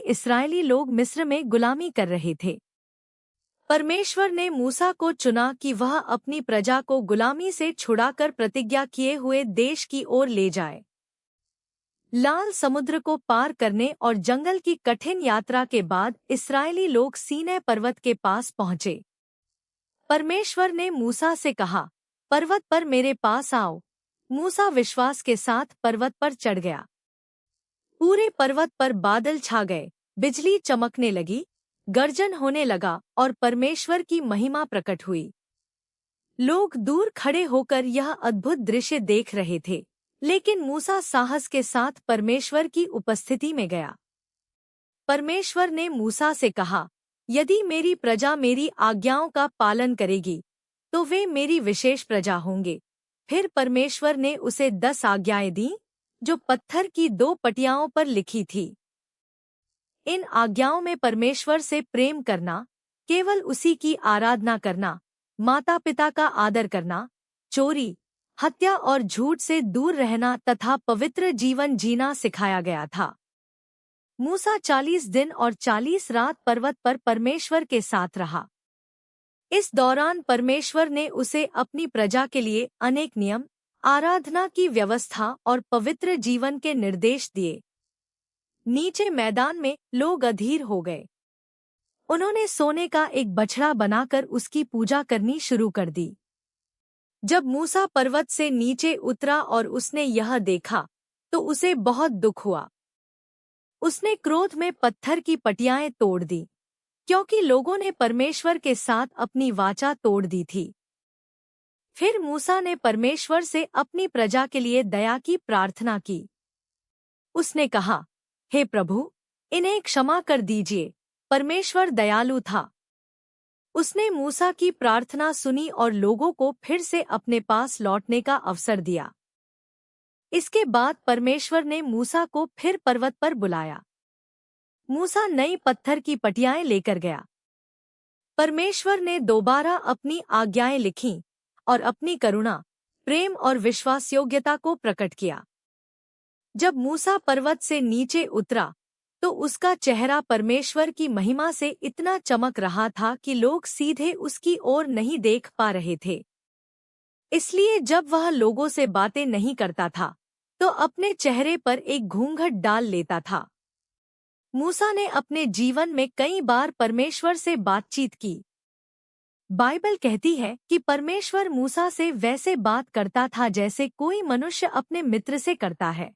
इस्राएली लोग मिस्र में गुलामी कर रहे थे। परमेश्वर ने मूसा को चुना कि वह अपनी प्रजा को गुलामी से छुड़ाकर प्रतिज्ञा किए हुए देश की ओर ले जाए। लाल समुद्र को पार करने और जंगल की कठिन यात्रा के बाद इस्राएली लोग सीनै पर्वत के पास पहुंचे। परमेश्वर ने मूसा से कहा, पर्वत पर मेरे पास आओ। मूसा विश्वास के साथ पर्वत पर चढ़ गया। पूरे पर्वत पर बादल छा गए, बिजली चमकने लगी, गर्जन होने लगा और परमेश्वर की महिमा प्रकट हुई। लोग दूर खड़े होकर यह अद्भुत दृश्य देख रहे थे, लेकिन मूसा साहस के साथ परमेश्वर की उपस्थिति में गया। परमेश्वर ने मूसा से कहा, यदि मेरी प्रजा मेरी आज्ञाओं का पालन करेगी तो वे मेरी विशेष प्रजा होंगे। फिर परमेश्वर ने उसे 10 आज्ञाएं दी, जो पत्थर की 2 पटियाओं पर लिखी थी। इन आज्ञाओं में परमेश्वर से प्रेम करना, केवल उसी की आराधना करना, माता पिता का आदर करना, चोरी, हत्या और झूठ से दूर रहना तथा पवित्र जीवन जीना सिखाया गया था। मूसा 40 दिन और 40 रात पर्वत पर परमेश्वर के साथ रहा। इस दौरान परमेश्वर ने उसे अपनी प्रजा के लिए अनेक नियम, आराधना की व्यवस्था और पवित्र जीवन के निर्देश दिए। नीचे मैदान में लोग अधीर हो गए। उन्होंने सोने का एक बछड़ा बनाकर उसकी पूजा करनी शुरू कर दी। जब मूसा पर्वत से नीचे उतरा और उसने यह देखा तो उसे बहुत दुख हुआ। उसने क्रोध में पत्थर की पटियाएं तोड़ दी, क्योंकि लोगों ने परमेश्वर के साथ अपनी वाचा तोड़ दी थी। फिर मूसा ने परमेश्वर से अपनी प्रजा के लिए दया की प्रार्थना की। उसने कहा, हे प्रभु, इन्हें क्षमा कर दीजिए। परमेश्वर दयालु था। उसने मूसा की प्रार्थना सुनी और लोगों को फिर से अपने पास लौटने का अवसर दिया। इसके बाद परमेश्वर ने मूसा को फिर पर्वत पर बुलाया। मूसा नई पत्थर की पटियाएं लेकर गया। परमेश्वर ने दोबारा अपनी आज्ञाएं लिखीं और अपनी करुणा, प्रेम और विश्वासयोग्यता को प्रकट किया। जब मूसा पर्वत से नीचे उतरा तो उसका चेहरा परमेश्वर की महिमा से इतना चमक रहा था कि लोग सीधे उसकी ओर नहीं देख पा रहे थे। इसलिए जब वह लोगों से बातें नहीं करता था तो अपने चेहरे पर एक घूंघट डाल लेता था। मूसा ने अपने जीवन में कई बार परमेश्वर से बातचीत की। बाइबल कहती है कि परमेश्वर मूसा से वैसे बात करता था जैसे कोई मनुष्य अपने मित्र से करता है।